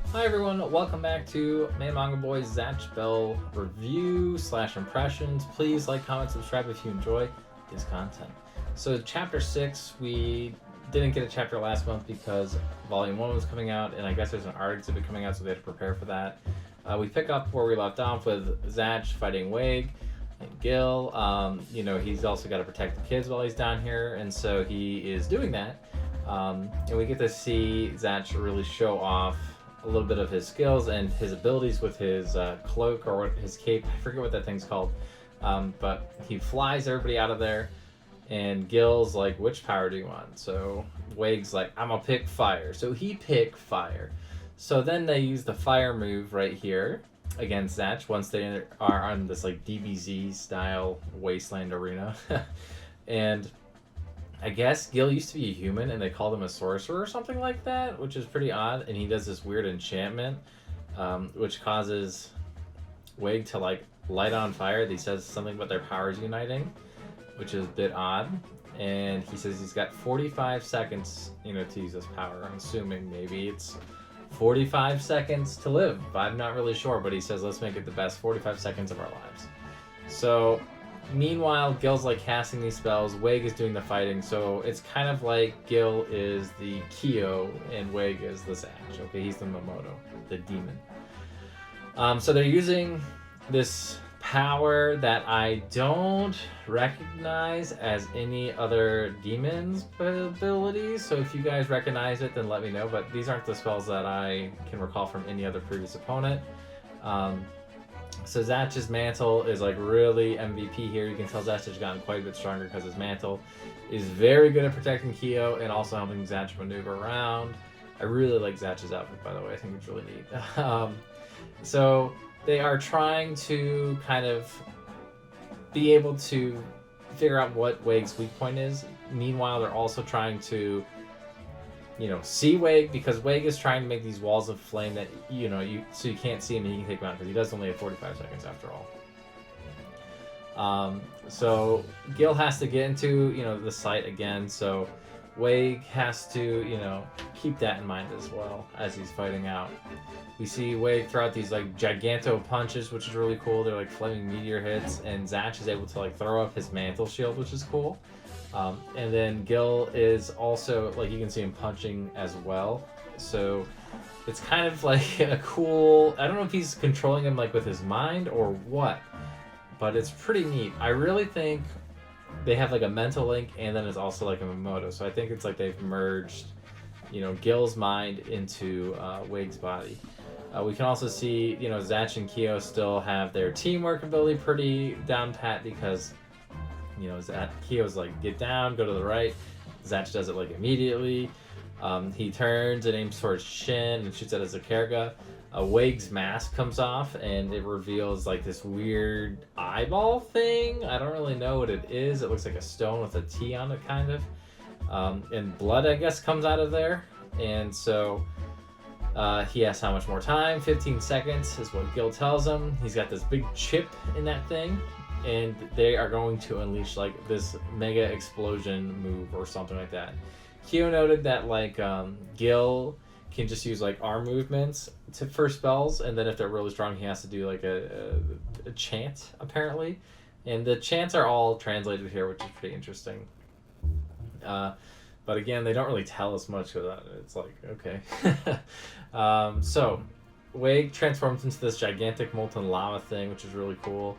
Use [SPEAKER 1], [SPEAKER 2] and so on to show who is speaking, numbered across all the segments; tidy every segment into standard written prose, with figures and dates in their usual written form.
[SPEAKER 1] Hi everyone, welcome back to Manga Boys Zatch Bell review / impressions. Please like, comment, subscribe if you enjoy this content. So chapter 6, we didn't get a chapter last month because volume 1 was coming out, and I guess there's an art exhibit coming out, so they had to prepare for that. We pick up where we left off with Zatch fighting Wig and Gil. He's also got to protect the kids while he's down here, and so he is doing that. And we get to see Zatch really show off a little bit of his skills and his abilities with his cloak or his cape. I forget what that thing's called. But he flies everybody out of there, and Gil's like, which power do you want? So Wig's like, I'm gonna pick fire. So he picked fire. So then they use the fire move right here against Zatch once they are on this like DBZ style wasteland arena. And I guess Gil used to be a human and they called him a sorcerer or something like that, which is pretty odd. And he does this weird enchantment, which causes Wig to like light on fire. He says something about their powers uniting, which is a bit odd. And he says he's got 45 seconds, to use this power. I'm assuming maybe it's 45 seconds to live. I'm not really sure, but he says let's make it the best 45 seconds of our lives. So meanwhile, Gil's like casting these spells, Wig is doing the fighting, so it's kind of like Gil is the Kyo and Wig is the Zatch. Okay, he's the Momoto, the demon. So they're using this power that I don't recognize as any other demon's abilities, so if you guys recognize it, then let me know, but these aren't the spells that I can recall from any other previous opponent. So Zatch's mantle is like really MVP here. You can tell Zatch has gotten quite a bit stronger because his mantle is very good at protecting Kyo and also helping Zatch maneuver around. I really like Zatch's outfit, by the way. I think it's really neat. So they are trying to kind of be able to figure out what Wig's weak point is. Meanwhile, they're also trying to see Wig, because Wig is trying to make these walls of flame that, so you can't see him and you can take him out, because he does only have 45 seconds after all. So Gil has to get into, the site again, so Wig has to, keep that in mind as well as he's fighting out. We see Wig throw out these, like, giganto punches, which is really cool. They're, like, flaming meteor hits, and Zatch is able to, like, throw up his mantle shield, which is cool. And then Gil is also, like, you can see him punching as well. So it's kind of like a cool, I don't know if he's controlling him like with his mind or what, but it's pretty neat. I really think they have like a mental link, and then it's also like a Momoto. So I think it's like they've merged, Gil's mind into Wig's body. We can also see, Zatch and Kyo still have their teamwork ability pretty down pat, because Kyo's like, get down, go to the right. Zatch does it like immediately. He turns and aims towards Shin and shoots at his Zakerga. Wig's mask comes off and it reveals like this weird eyeball thing. I don't really know what it is. It looks like a stone with a T on it, kind of. And blood, I guess, comes out of there. And so he asks how much more time. 15 seconds is what Gil tells him. He's got this big chip in that thing, and they are going to unleash like this mega explosion move or something like that. Kyo noted that like Gil can just use like arm movements for spells, and then if they're really strong, he has to do like a chant apparently, and the chants are all translated here, which is pretty interesting. But again, they don't really tell us much of that. It's like, okay. So Wig transforms into this gigantic molten lava thing, which is really cool.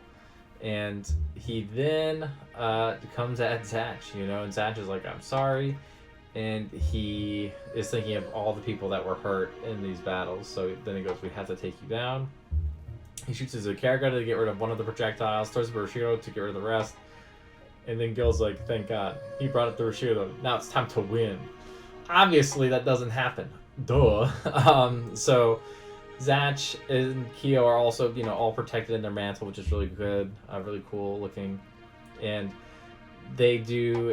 [SPEAKER 1] And he then comes at Zatch, and Zatch is like, I'm sorry. And he is thinking of all the people that were hurt in these battles. So then he goes, we have to take you down. He shoots his Zakerga to get rid of one of the projectiles, throws the Bushido to get rid of the rest. And then Gil's like, thank God, he brought up the Bushido. Now it's time to win. Obviously, that doesn't happen. Duh. So Zatch and Kyo are also, all protected in their mantle, which is really good, really cool looking. And they do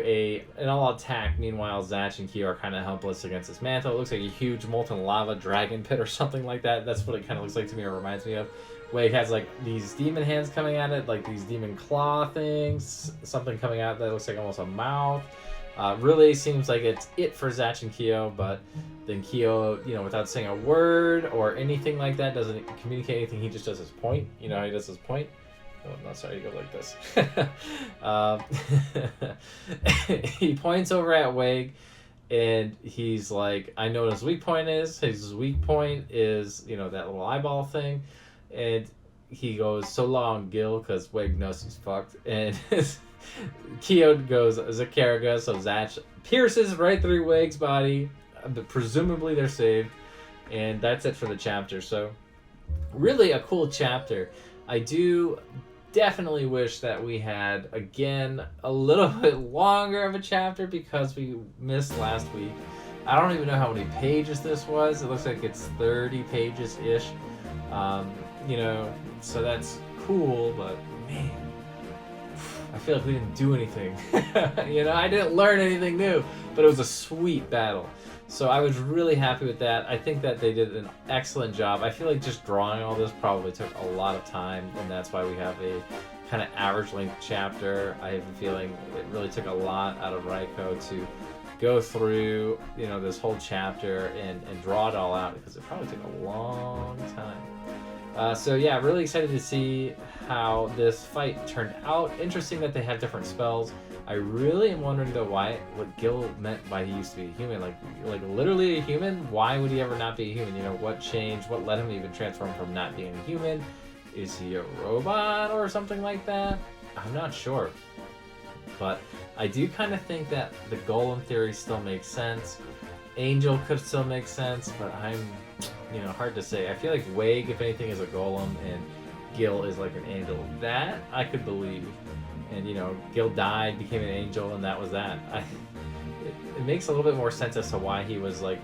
[SPEAKER 1] an all-out attack. Meanwhile, Zatch and Kyo are kind of helpless against this mantle. It looks like a huge molten lava dragon pit or something like that. That's what it kind of looks like to me, or reminds me of. Wig has like these demon hands coming at it, like these demon claw things, something coming out that looks like almost a mouth. Really seems like it's it for Zatch and Kyo, but then Kyo, without saying a word or anything like that, doesn't communicate anything. He just does his point. You know how he does his point? Oh, no, sorry, you go like this. He points over at Wig, and he's like, I know what his weak point is. His weak point is, that little eyeball thing. And he goes, so long, Gil, because Wig knows he's fucked. And Kyo goes, Zakaraga, so Zatch pierces right through Wig's body. But presumably they're saved. And that's it for the chapter. So, really a cool chapter. I do definitely wish that we had, again, a little bit longer of a chapter because we missed last week. I don't even know how many pages this was. It looks like it's 30 pages-ish. So that's cool, but man, I feel like we didn't do anything. I didn't learn anything new, but it was a sweet battle. So I was really happy with that. I think that they did an excellent job. I feel like just drawing all this probably took a lot of time, and that's why we have a kind of average length chapter. I have a feeling it really took a lot out of Raiko to go through, this whole chapter and draw it all out, because it probably took a long time. So yeah, really excited to see how this fight turned out. Interesting that they have different spells. I really am wondering though what Gil meant by he used to be a human, like literally a human. Why would he ever not be a human? What changed? What let him even transform from not being a human? Is he a robot or something like that? I'm not sure, but I do kind of think that the golem theory still makes sense. Angel could still make sense, but I'm, hard to say. I feel like Wig, if anything, is a golem, and Gil is like an angel. That I could believe. And Gil died, became an angel, and that was that. It makes a little bit more sense as to why he was like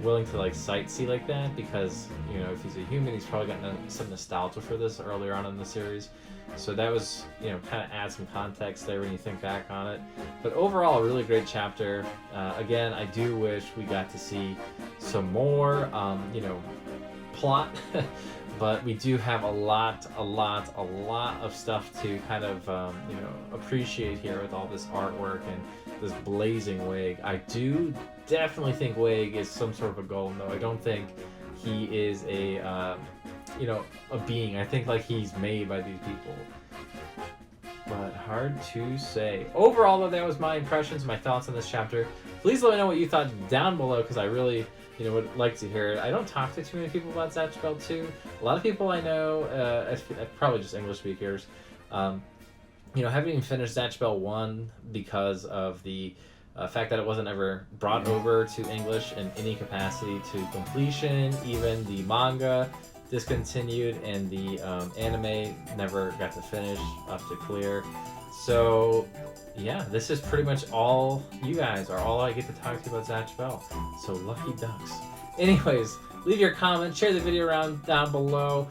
[SPEAKER 1] willing to like sightsee like that, because if he's a human, he's probably got some nostalgia for this earlier on in the series. So that was kind of add some context there when you think back on it. But overall, a really great chapter. Again, I do wish we got to see some more plot. But we do have a lot of stuff to kind of, appreciate here with all this artwork and this blazing Wig. I do definitely think Wig is some sort of a golem, though. I don't think he is a being. I think like he's made by these people. But hard to say. Overall, though, that was my impressions, my thoughts on this chapter. Please let me know what you thought down below, because I really would like to hear it. I don't talk to too many people about Zatch Bell 2. A lot of people I know, probably just English speakers, haven't even finished Zatch Bell 1 because of the fact that it wasn't ever brought over to English in any capacity to completion. Even the manga discontinued, and the anime never got to finish up to clear. So yeah, this is pretty much all you guys are all I get to talk to you about Zatch Bell. So lucky ducks. Anyways, leave your comment, share the video around down below.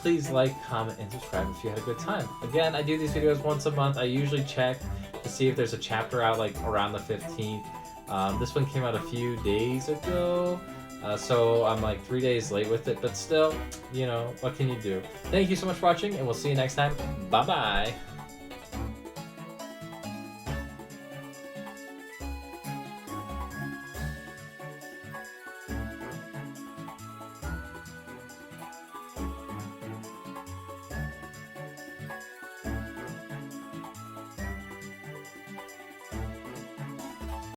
[SPEAKER 1] Please like, comment, and subscribe if you had a good time. Again, I do these videos once a month. I usually check to see if there's a chapter out like around the 15th. This one came out a few days ago. So I'm like 3 days late with it, but still, what can you do? Thank you so much for watching, and we'll see you next time. Bye-bye.